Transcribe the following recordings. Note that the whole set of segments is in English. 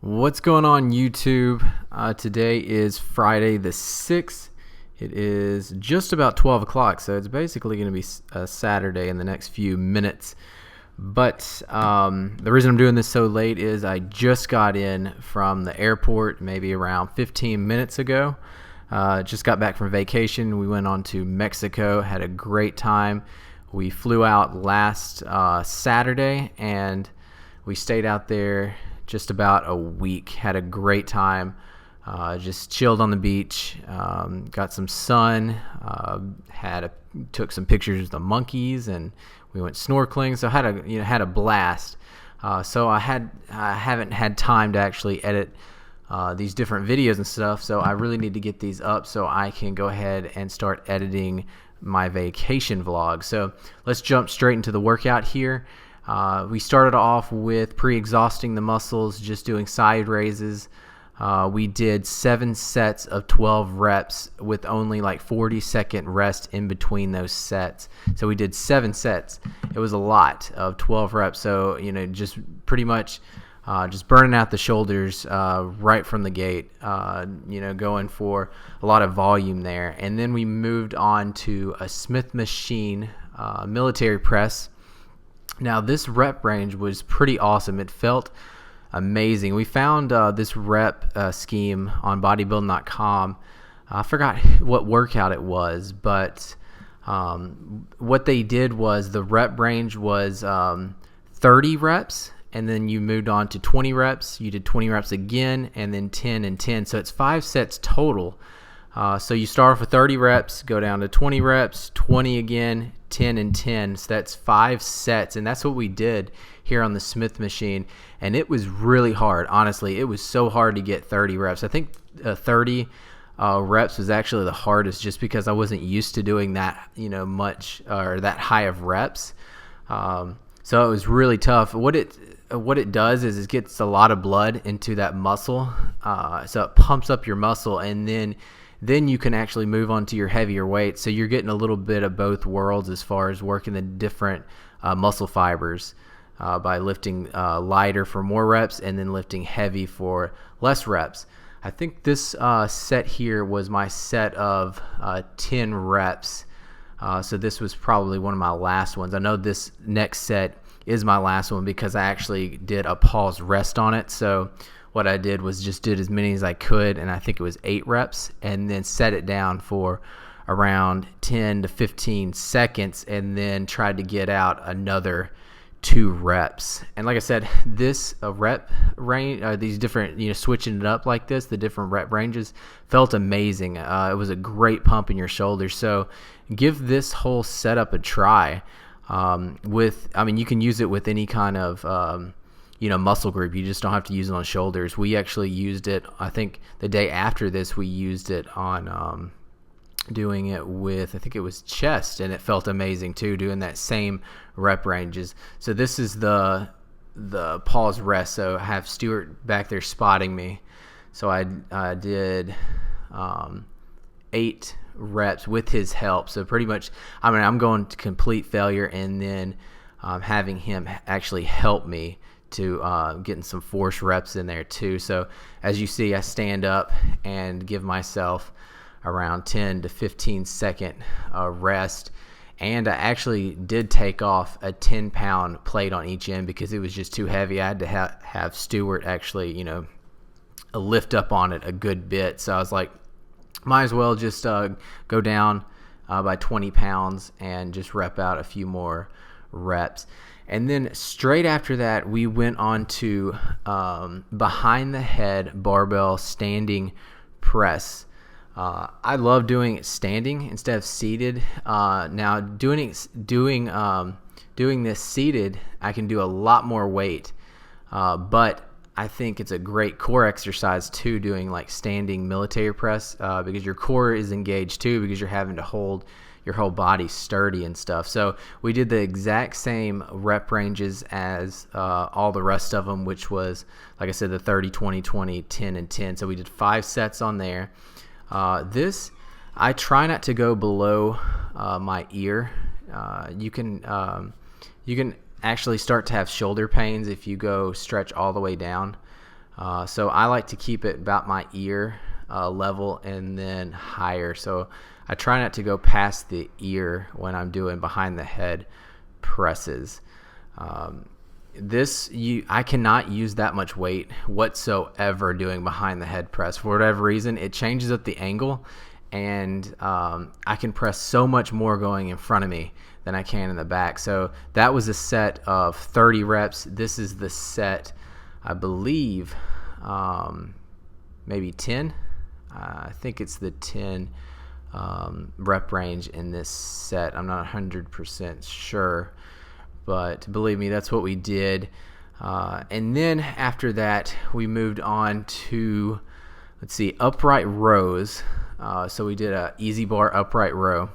What's going on YouTube? Today is Friday the 6th. It is just about 12 o'clock, so it's basically going to be a Saturday in the next few minutes. But the reason I'm doing this so late is I just got in from the airport maybe around 15 minutes ago. Just got back from vacation. We went on to Mexico, had a great time. We flew out last Saturday, and we stayed out there just about a week. Had a great time. Just chilled on the beach. Got some sun. Took some pictures of the monkeys, and we went snorkeling. So had a blast. So I haven't had time to actually edit these different videos and stuff. So I really need to get these up so I can go ahead and start editing my vacation vlog. So let's jump straight into the workout here. We started off with pre-exhausting the muscles, just doing side raises. We did 7 sets of 12 reps with only like 40-second rest in between those sets. So we did 7 sets. It was a lot of 12 reps. So, just pretty much just burning out the shoulders right from the gate, going for a lot of volume there. And then we moved on to a Smith machine military press. Now, this rep range was pretty awesome. It felt amazing. We found this rep scheme on bodybuilding.com. I forgot what workout it was, but what they did was the rep range was 30 reps, and then you moved on to 20 reps. You did 20 reps again, and then 10 and 10. So it's 5 sets total. So you start off with 30 reps, go down to 20 reps, 20 again, 10 and 10. So that's 5 sets, and that's what we did here on the Smith machine. And it was really hard. Honestly, it was so hard to get 30 reps. I think 30 reps was actually the hardest, just because I wasn't used to doing that, much or that high of reps. So it was really tough. What it does is it gets a lot of blood into that muscle, so it pumps up your muscle, and then you can actually move on to your heavier weight. So you're getting a little bit of both worlds as far as working the different muscle fibers by lifting lighter for more reps and then lifting heavy for less reps. I think this set here was my set of 10 reps. So this was probably one of my last ones. I know this next set is my last one because I actually did a pause rest on it. So what I did was just did as many as I could, and I think it was 8 reps, and then set it down for around 10 to 15 seconds, and then tried to get out another 2 reps. And like I said, this rep range, these different, switching it up like this, the different rep ranges felt amazing. It was a great pump in your shoulders. So give this whole setup a try. You can use it with any kind of muscle group. You just don't have to use it on shoulders. We actually used it, I think the day after this, we used it on doing it with, I think it was chest, and it felt amazing too, doing that same rep ranges. So this is the pause rest. So I have Stuart back there spotting me. So I did 8 reps with his help. So pretty much, I'm going to complete failure, and then having him actually help me to getting some force reps in there too. So as you see, I stand up and give myself around 10 to 15 second rest. And I actually did take off a 10-pound plate on each end because it was just too heavy. I had to have Stuart actually, lift up on it a good bit. So I was like, might as well just go down by 20 pounds and just rep out a few more reps. And then straight after that, we went on to behind the head barbell standing press. I love doing it standing instead of seated. Now doing this seated, I can do a lot more weight, but I think it's a great core exercise too, doing like standing military press, because your core is engaged too, because you're having to hold your whole body sturdy and stuff. So we did the exact same rep ranges as all the rest of them, which was, like I said, the 30, 20, 20, 10, and 10. So we did 5 sets on there. This, I try not to go below my ear. You can actually start to have shoulder pains if you go stretch all the way down So I like to keep it about my ear level and then higher. So I try not to go past the ear when I'm doing behind the head presses. I cannot use that much weight whatsoever doing behind the head press. For whatever reason, it changes up the angle, and I can press so much more going in front of me than I can in the back. So that was a set of 30 reps. This is the set, I believe, maybe 10. I think it's the 10 rep range in this set. I'm not 100% sure, but believe me, that's what we did. And then after that, we moved on to, upright rows. So we did a easy bar upright row,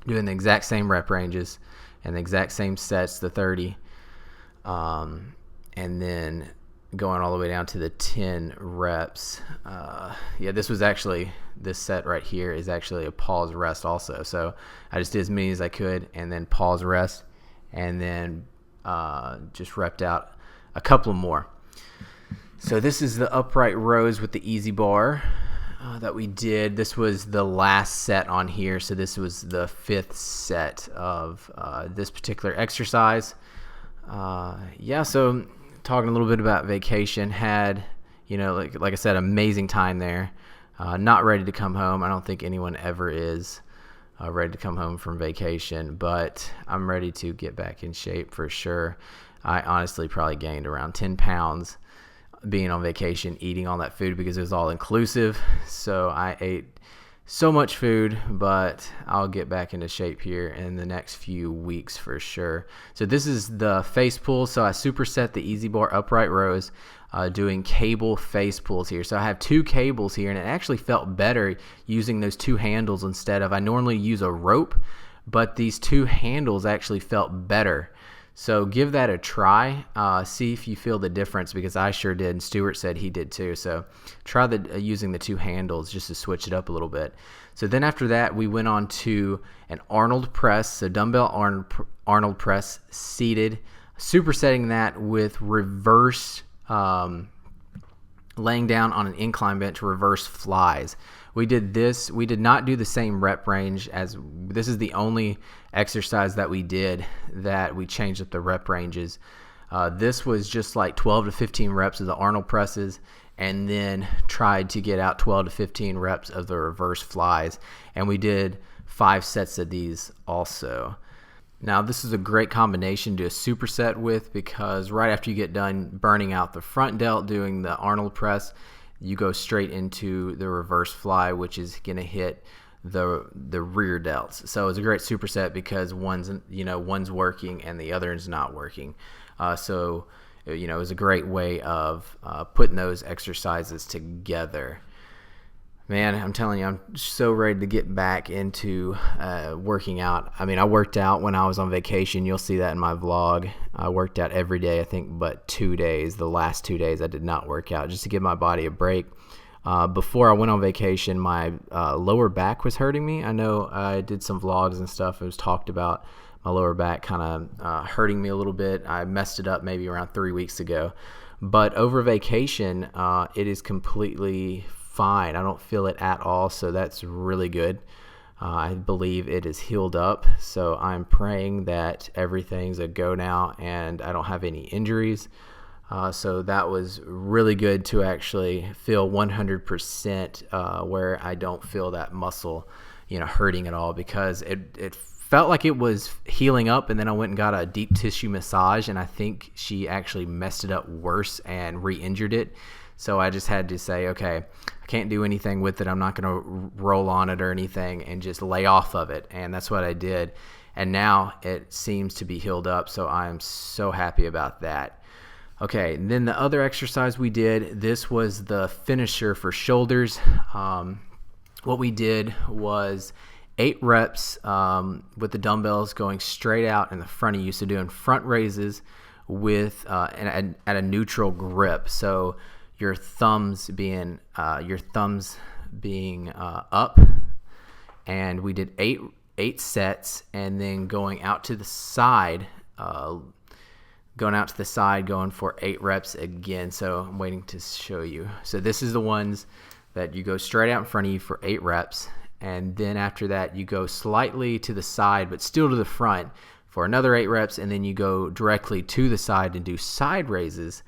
doing the exact same rep ranges and the exact same sets, the 30, and then going all the way down to the 10 reps. This set right here is actually a pause rest also. So I just did as many as I could and then pause rest, and then just repped out a couple more. So this is the upright rows with the easy bar that we did. This was the last set on here, so this was the 5th set of this particular exercise. So talking a little bit about vacation, had, like I said, amazing time there. Not ready to come home. I don't think anyone ever is ready to come home from vacation, but I'm ready to get back in shape for sure. I honestly probably gained around 10 pounds being on vacation, eating all that food because it was all inclusive. So I ate so much food, but I'll get back into shape here in the next few weeks for sure. So this is the face pull. So I superset the easy bar upright rows, doing cable face pulls here. So I have 2 cables here, and it actually felt better using those 2 handles instead of, I normally use a rope, but these 2 handles actually felt better. So give that a try. See if you feel the difference, because I sure did, and Stuart said he did too. So try using the 2 handles just to switch it up a little bit. So then after that, we went on to an Arnold press, so dumbbell Arnold press seated, supersetting that with reverse, laying down on an incline bench, reverse flies. We did this. We did not do the same rep range as this is the only exercise that we did that we changed up the rep ranges. This was just like 12 to 15 reps of the Arnold presses, and then tried to get out 12 to 15 reps of the reverse flies. And we did 5 sets of these also. Now, this is a great combination to do a superset with, because right after you get done burning out the front delt doing the Arnold press, you go straight into the reverse fly, which is going to hit the rear delts. So it's a great superset because one's working and the other is not working. So it was a great way of putting those exercises together. Man, I'm telling you, I'm so ready to get back into working out. I mean, I worked out when I was on vacation. You'll see that in my vlog. I worked out every day, I think, but 2 days. The last 2 days I did not work out, just to give my body a break. Before I went on vacation, my lower back was hurting me. I know I did some vlogs and stuff. It was talked about my lower back kind of hurting me a little bit. I messed it up maybe around 3 weeks ago. But over vacation, it is completely fine. I don't feel it at all, so that's really good. I believe it is healed up, so I'm praying that everything's a go now and I don't have any injuries. So that was really good to actually feel 100% where I don't feel that muscle, hurting at all, because it felt like it was healing up, and then I went and got a deep tissue massage, and I think she actually messed it up worse and re-injured it. So I just had to say, okay, I can't do anything with it. I'm not going to roll on it or anything, and just lay off of it. And that's what I did. And now it seems to be healed up, so I'm so happy about that. Okay, and then the other exercise we did, this was the finisher for shoulders. What we did was 8 reps with the dumbbells going straight out in the front of you. So doing front raises with at a neutral grip. So your thumbs being up, and we did eight sets, and then going out to the side, going out to the side, going for 8 reps again. So I'm waiting to show you. So this is the ones that you go straight out in front of you for 8 reps. And then after that, you go slightly to the side, but still to the front for another 8 reps. And then you go directly to the side and do side raises.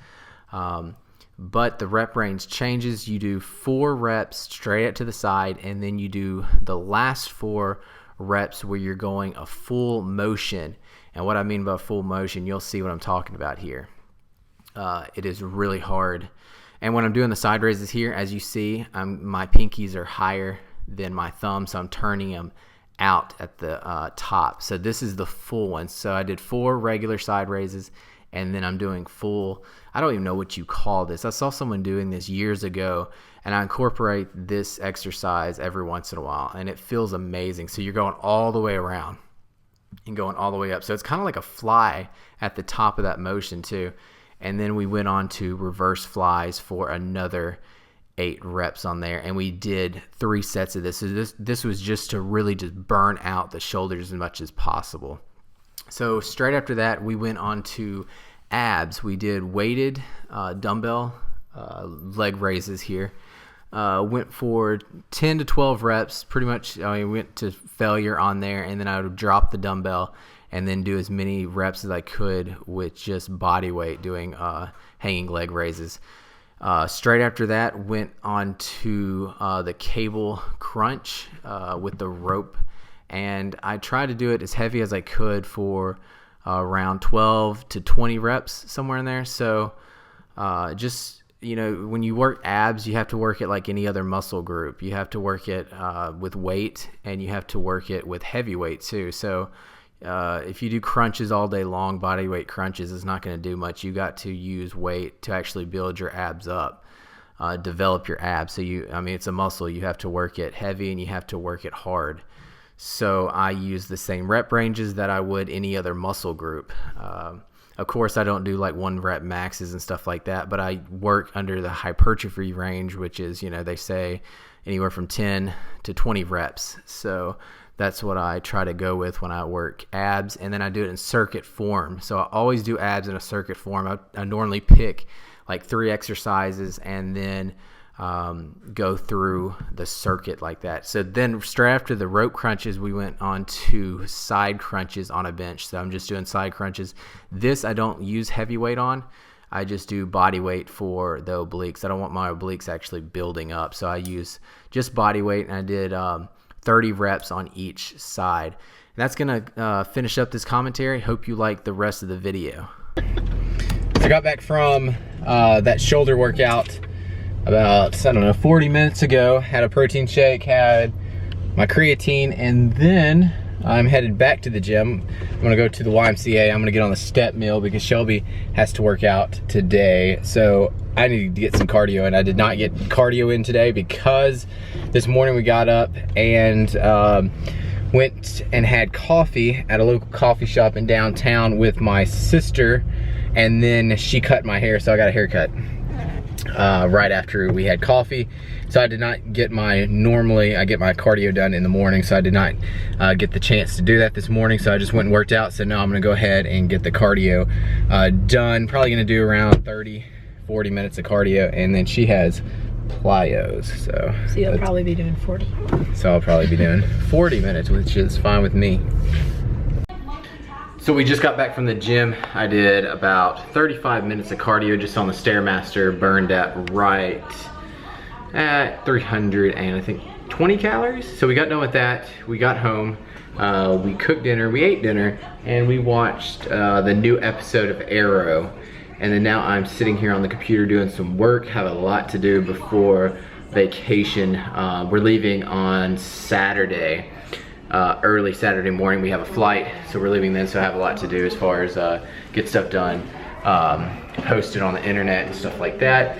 But the rep range changes. You do 4 reps straight out to the side, and then you do the last 4 reps where you're going a full motion. And what I mean by full motion, you'll see what I'm talking about here. It is really hard. And when I'm doing the side raises here, as you see, my pinkies are higher than my thumb, so I'm turning them out at the top. So this is the full one. So I did 4 regular side raises, and then I'm doing full, I don't even know what you call this. I saw someone doing this years ago, and I incorporate this exercise every once in a while, and it feels amazing. So you're going all the way around and going all the way up. So it's kind of like a fly at the top of that motion too. And then we went on to reverse flies for another 8 reps on there, and we did 3 sets of this. So this was just to really just burn out the shoulders as much as possible. So straight after that, we went on to abs. We did weighted dumbbell leg raises here. Went for 10 to 12 reps, pretty much. I went to failure on there, and then I would drop the dumbbell and then do as many reps as I could with just body weight, doing hanging leg raises. Straight after that, went on to the cable crunch with the rope, and I tried to do it as heavy as I could for around 12 to 20 reps, somewhere in there. So just, you know, when you work abs, you have to work it like any other muscle group. You have to work it with weight, and you have to work it with heavy weight too. So if you do crunches all day long, body weight crunches, is not going to do much. You got to use weight to actually build your abs up, develop your abs. So it's a muscle. You have to work it heavy, and you have to work it hard. So I use the same rep ranges that I would any other muscle group. Of course, I don't do like 1 rep maxes and stuff like that, but I work under the hypertrophy range, which is, they say anywhere from 10 to 20 reps. So that's what I try to go with when I work abs, and then I do it in circuit form. So I always do abs in a circuit form. I normally pick like 3 exercises and then go through the circuit like that. So then straight after the rope crunches, we went on to side crunches on a bench. So I'm just doing side crunches. This I don't use heavy weight on. I just do body weight for the obliques. I don't want my obliques actually building up. So I use just body weight, and I did 30 reps on each side. And that's going to finish up this commentary. Hope you like the rest of the video. I got back from that shoulder workout about, 40 minutes ago. Had a protein shake, had my creatine, and then I'm headed back to the gym. I'm gonna go to the YMCA. I'm gonna get on the step mill because Shelby has to work out today. So I need to get some cardio, and I did not get cardio in today because this morning we got up and went and had coffee at a local coffee shop in downtown with my sister, and then she cut my hair, so I got a haircut right after we had coffee. So I did not get normally I get my cardio done in the morning, so I did not get the chance to do that this morning. So I just went and worked out. So now I'm gonna go ahead and get the cardio done. Probably gonna do around 30-40 minutes of cardio, and then she has plyos. So you'll probably be doing 40. So I'll probably be doing 40 minutes, which is fine with me. So we just got back from the gym. I did about 35 minutes of cardio just on the Stairmaster, burned at right at 300 and I think 20 calories. So we got done with that. We got home, we cooked dinner, we ate dinner, and we watched the new episode of Arrow. And then now I'm sitting here on the computer doing some work, have a lot to do before vacation. We're leaving on Saturday. Early Saturday morning. We have a flight, so we're leaving then, so I have a lot to do as far as get stuff done, post it on the internet and stuff like that.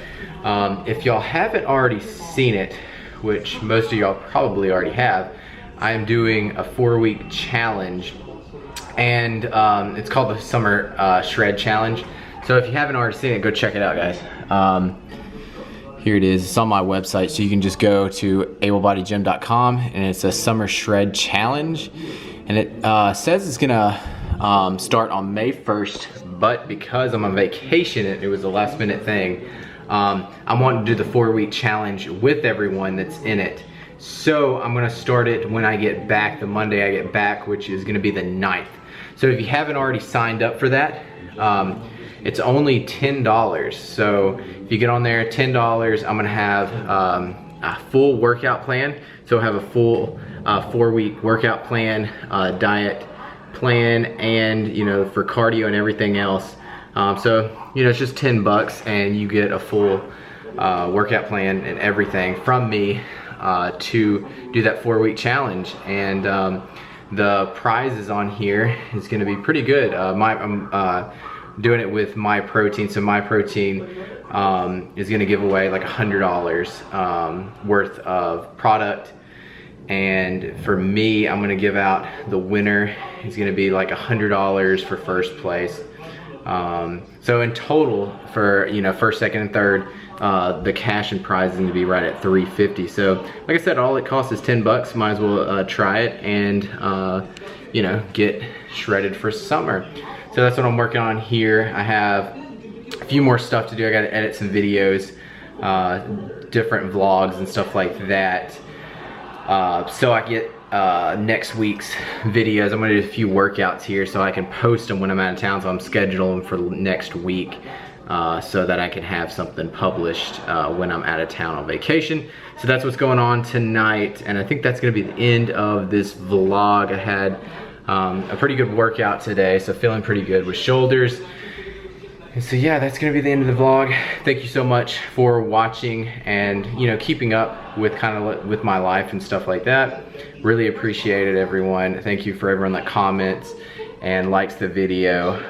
If y'all haven't already seen it, which most of y'all probably already have, I am doing a 4-week challenge, and it's called the Summer Shred Challenge. So if you haven't already seen it, go check it out, guys. Here it is. It's on my website, so you can just go to ablebodygym.com, and it's a Summer Shred Challenge, and it says it's gonna start on May 1st, but because I'm on vacation, it was a last minute thing. I want to do the 4-week challenge with everyone that's in it. So I'm gonna start it when I get back, the Monday I get back, which is gonna be the 9th. So if you haven't already signed up for that, it's only $10. So if you get on there, $10, I'm gonna have a full workout plan. So I have a full 4-week workout plan, diet plan, and for cardio and everything else. So it's just $10 and you get a full workout plan and everything from me to do that 4-week challenge. And the prizes on here is going to be pretty good. I'm doing it with My Protein. So My Protein is going to give away like $100 worth of product. And for me, I'm gonna give out the winner. It's gonna be like $100 for first place. So in total for first, second, and third, the cash and prize is gonna be right at $350. So like I said, all it costs is $10. Might as well try it and get shredded for summer. So that's what I'm working on here. I have a few more stuff to do. I gotta edit some videos, different vlogs and stuff like that. So I get next week's videos. I'm gonna do a few workouts here so I can post them when I'm out of town. So I'm scheduling them for next week so that I can have something published when I'm out of town on vacation. So that's what's going on tonight, and I think that's gonna be the end of this vlog. I had a pretty good workout today, so feeling pretty good with shoulders. And so yeah, that's gonna be the end of the vlog. Thank you so much for watching and keeping up with with my life and stuff like that. Really appreciate it, everyone. Thank you for everyone that comments and likes the video.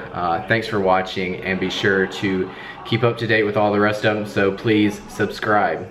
Thanks for watching, and be sure to keep up to date with all the rest of them, so please subscribe.